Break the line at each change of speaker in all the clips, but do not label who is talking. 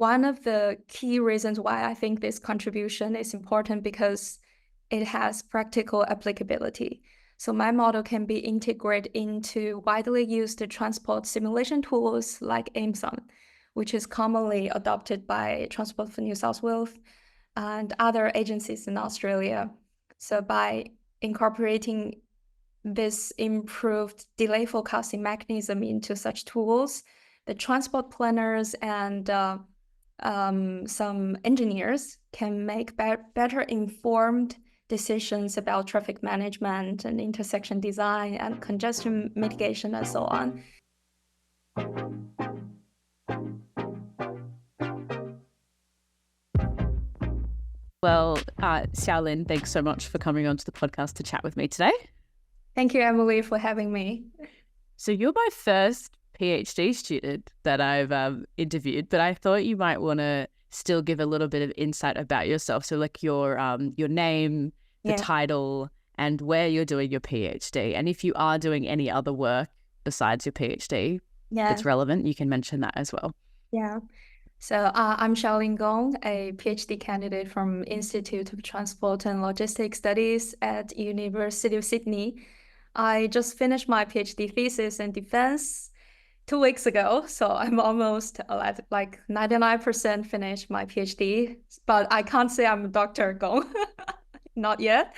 one of the key reasons why I think this contribution is important because it has practical applicability. So my model can be integrated into widely used transport simulation tools like AIMSON, which is commonly adopted by Transport for New South Wales and other agencies in Australia. So by incorporating this improved delay forecasting mechanism into such tools, the transport planners and some engineers can make better informed decisions about traffic management and intersection design and congestion mitigation and so on.
Well, Xiaolin, thanks so much for coming onto the podcast to chat with me today.
Thank you, Emily, for having me.
So you're my first PhD student that I've interviewed, but I thought you might want to still give a little bit of insight about yourself. So like your name, the title, and where you're doing your PhD. And if you are doing any other work besides your PhD that's relevant, you can mention that as well.
Yeah. So I'm Xiaolin Gong, a PhD candidate from Institute of Transport and Logistics Studies at University of Sydney. I just finished my PhD thesis in defense 2 weeks ago, so I'm almost like 99% finished my PhD, but I can't say I'm Dr. Gong, not yet.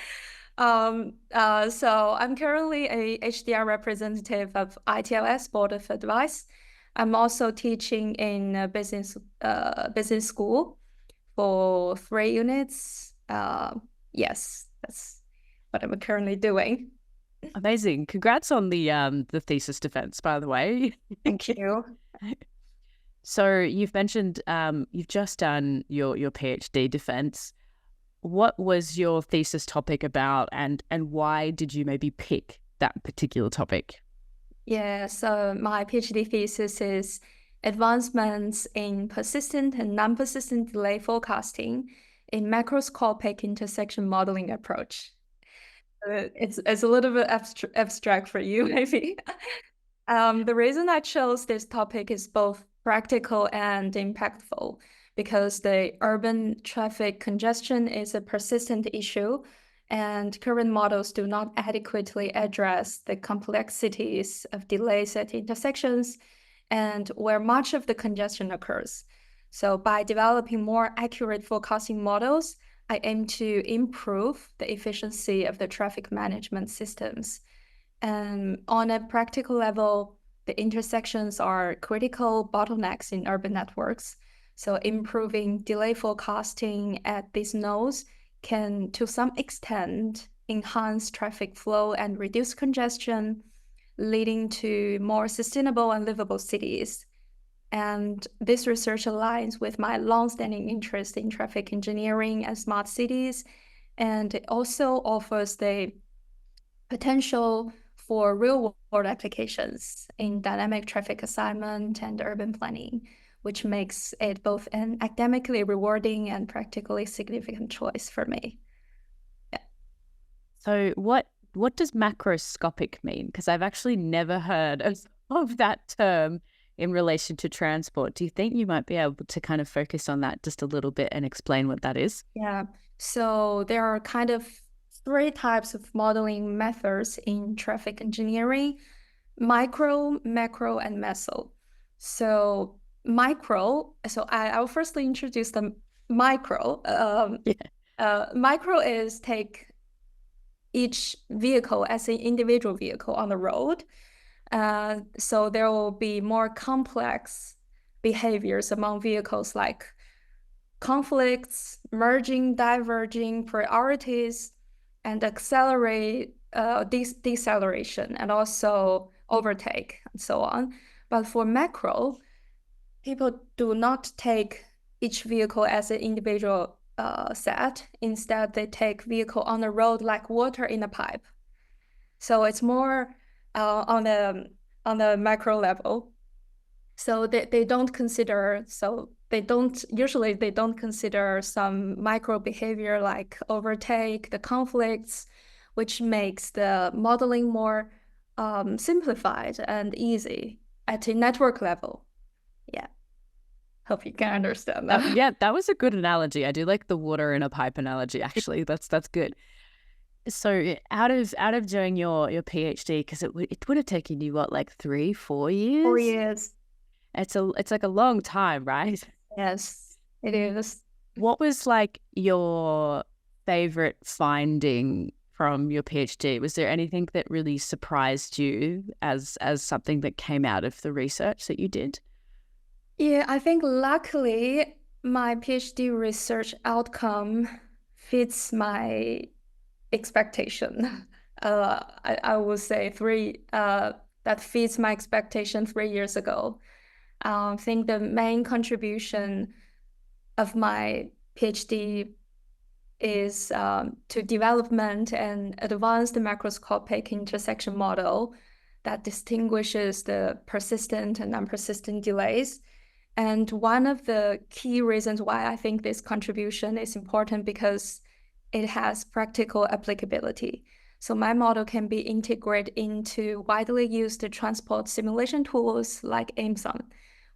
So I'm currently a HDR representative of ITLS Board of Advice. I'm also teaching in business school for 3 units. Yes, that's what I'm currently doing.
Amazing. Congrats on the thesis defense, by the way.
Thank you.
So you've mentioned you've just done your PhD defense. What was your thesis topic about, and why did you maybe pick that particular topic?
Yeah, so my PhD thesis is advancements in persistent and non-persistent delay forecasting in macroscopic intersection modeling approach. It's a little bit abstract for you, maybe. The reason I chose this topic is both practical and impactful because the urban traffic congestion is a persistent issue and current models do not adequately address the complexities of delays at intersections and where much of the congestion occurs. So by developing more accurate forecasting models, I aim to improve the efficiency of the traffic management systems. And on a practical level, the intersections are critical bottlenecks in urban networks. So improving delay forecasting at these nodes can, to some extent, enhance traffic flow and reduce congestion, leading to more sustainable and livable cities. And this research aligns with my longstanding interest in traffic engineering and smart cities. And it also offers the potential for real-world applications in dynamic traffic assignment and urban planning, which makes it both an academically rewarding and practically significant choice for me. Yeah.
So what does macroscopic mean? Because I've actually never heard of that term in relation to transport. Do you think you might be able to kind of focus on that just a little bit and explain what that is?
Yeah, so there are kind of 3 types of modeling methods in traffic engineering: micro, macro, and meso. So micro, so I'll firstly introduce the micro. Micro is take each vehicle as an individual vehicle on the road. So there will be more complex behaviors among vehicles like conflicts, merging, diverging, priorities, and deceleration, and also overtake, and so on. But for macro, people do not take each vehicle as an individual set. Instead, they take vehicle on the road like water in a pipe. So it's more on the macro level. So they don't consider, usually they don't consider some micro behavior like overtake, the conflicts, which makes the modeling more simplified and easy at a network level. Yeah. Hope you can understand that.
Yeah, that was a good analogy. I do like the water in a pipe analogy, actually. That's good. So out of doing your PhD, because it would have taken you what, like 3-4 years?
4 years.
It's like a long time, right?
Yes, it is.
What was like your favorite finding from your PhD? Was there anything that really surprised you as something that came out of the research that you did?
Yeah, I think luckily my PhD research outcome fits my expectation. I would say that fits my expectation 3 years ago. I think the main contribution of my PhD is to development and advanced macroscopic intersection model that distinguishes the persistent and non-persistent delays. And one of the key reasons why I think this contribution is important because it has practical applicability. So my model can be integrated into widely used transport simulation tools like AIMSON,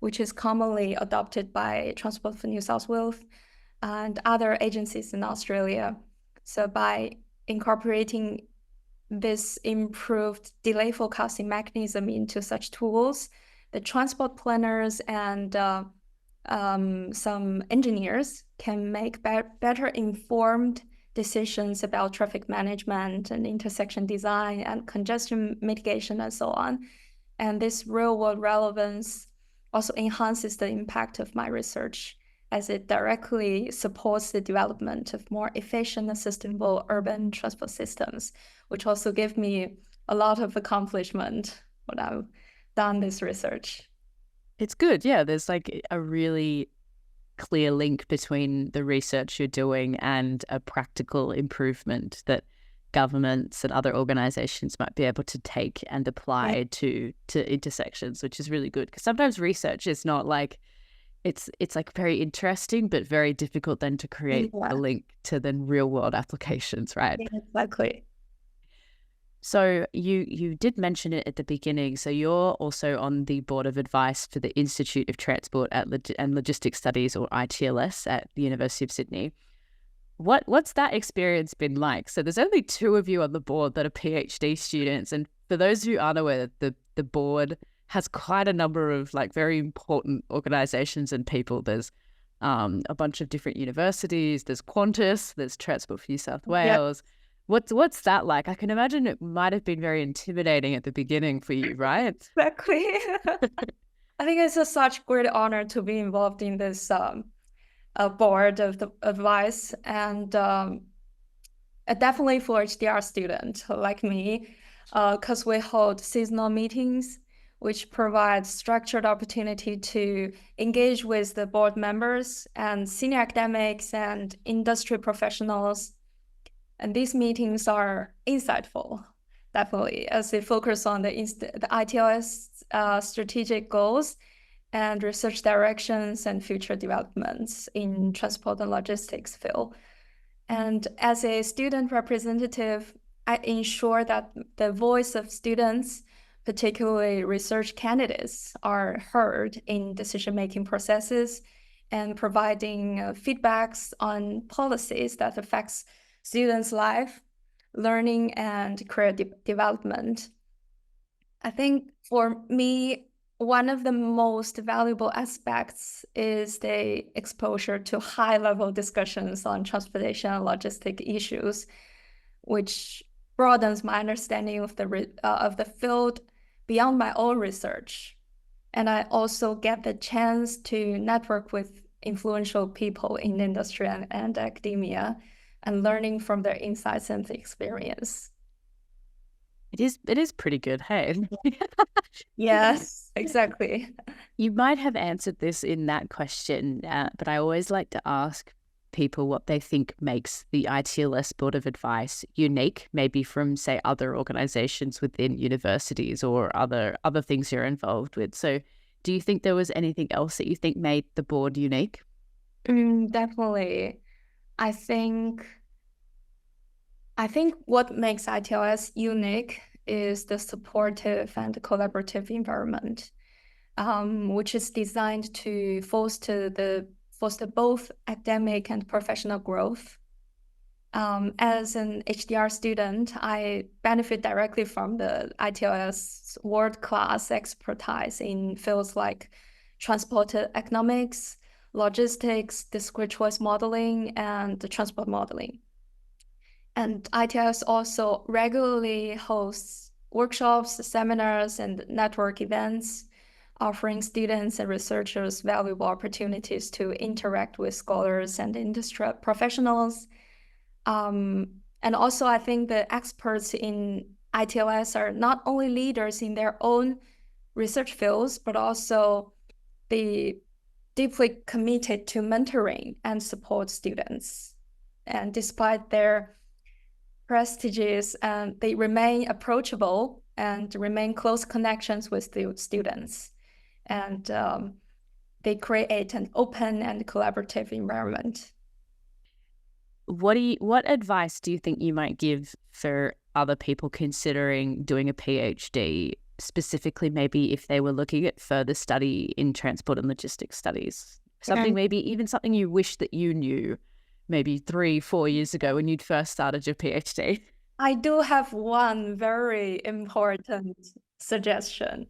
which is commonly adopted by Transport for New South Wales and other agencies in Australia. So by incorporating this improved delay forecasting mechanism into such tools, the transport planners and some engineers can make better informed decisions about traffic management and intersection design and congestion mitigation and so on. And this real-world relevance also enhances the impact of my research as it directly supports the development of more efficient and sustainable urban transport systems, which also give me a lot of accomplishment when I've done this research.
It's good. Yeah, there's like a really clear link between the research you're doing and a practical improvement that governments and other organizations might be able to take and apply to intersections, which is really good. Because sometimes research is not like, it's like very interesting, but very difficult then to create a link to then real world applications, right?
Yeah, exactly.
So you did mention it at the beginning. So you're also on the board of advice for the Institute of Transport and Logistics Studies, or ITLS, at the University of Sydney. What's that experience been like? So there's only 2 of you on the board that are PhD students, and for those who aren't aware, the board has quite a number of like very important organizations and people. There's a bunch of different universities. There's Qantas. There's Transport for New South Wales. Yep. What's that like? I can imagine it might have been very intimidating at the beginning for you, right?
Exactly. I think it's such great honor to be involved in this board of the advice, and definitely for HDR student like me, because we hold seasonal meetings, which provides structured opportunity to engage with the board members and senior academics and industry professionals. And these meetings are insightful, definitely, as they focus on the ITLS strategic goals and research directions and future developments in transport and logistics field. And as a student representative, I ensure that the voice of students, particularly research candidates, are heard in decision-making processes and providing feedbacks on policies that affects students' life, learning, and career development. I think for me, one of the most valuable aspects is the exposure to high-level discussions on transportation and logistic issues, which broadens my understanding of the field beyond my own research. And I also get the chance to network with influential people in industry and academia, and learning from their insights and experience.
It is pretty good, hey?
Yes, exactly.
You might have answered this in that question, but I always like to ask people what they think makes the ITLS Board of Advice unique, maybe from, say, other organizations within universities or other things you're involved with. So do you think there was anything else that you think made the board unique?
Definitely. I think what makes ITLS unique is the supportive and collaborative environment. which is designed to foster both academic and professional growth. As an HDR student, I benefit directly from the ITLS world-class expertise in fields like transport economics, logistics, discrete choice modeling, and the transport modeling. And ITLS also regularly hosts workshops, seminars, and network events, offering students and researchers valuable opportunities to interact with scholars and industry professionals. And also, I think the experts in ITLS are not only leaders in their own research fields, but also they deeply committed to mentoring and support students. And despite their prestigious, they remain approachable and remain close connections with the students. And they create an open and collaborative environment.
What advice do you think you might give for other people considering doing a PhD, specifically maybe if they were looking at further study in transport and logistics studies? Something maybe even something you wish that you knew maybe 3-4 years ago when you'd first started your PhD.
I do have one very important suggestion.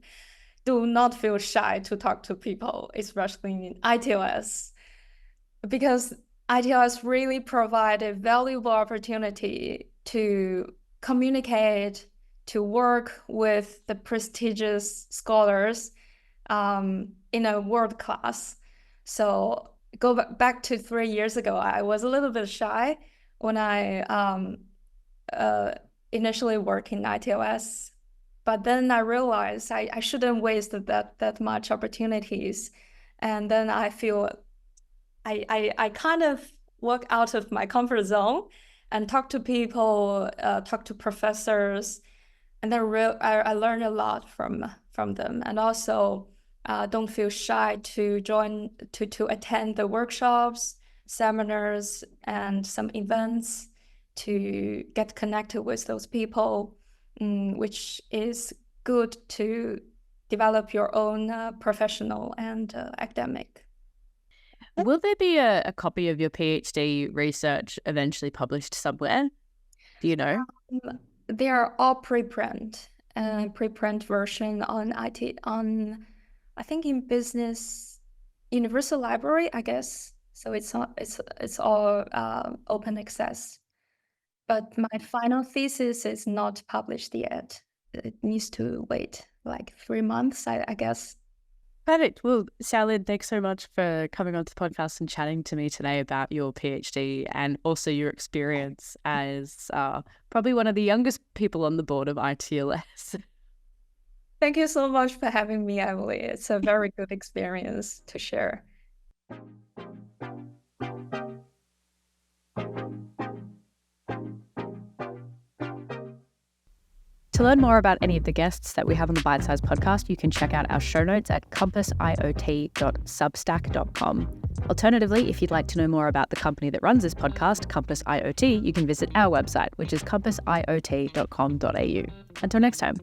Do not feel shy to talk to people, especially in ITLS, because ITLS really provide a valuable opportunity to communicate, to work with the prestigious scholars in a world class. So go back to 3 years ago, I was a little bit shy when I initially worked in ITLS. But then I realized I shouldn't waste that much opportunities. And then I feel I kind of walk out of my comfort zone and talk to people, talk to professors, and then I learned a lot from them. And also, don't feel shy to attend the workshops, seminars, and some events to get connected with those people, which is good to develop your own professional and academic.
Will there be a copy of your PhD research eventually published somewhere? Do you know?
They are all preprint version on I think in Business Universal Library, I guess. So it's all open access. But my final thesis is not published yet. It needs to wait like 3 months, I guess.
Perfect. Well, Xiaolin, thanks so much for coming on to the podcast and chatting to me today about your PhD and also your experience as probably one of the youngest people on the board of ITLS.
Thank you so much for having me, Emily. It's a very good experience to share.
To learn more about any of the guests that we have on the Bite Size podcast, you can check out our show notes at compassiot.substack.com. Alternatively, if you'd like to know more about the company that runs this podcast, Compass IoT, you can visit our website, which is compassiot.com.au. Until next time.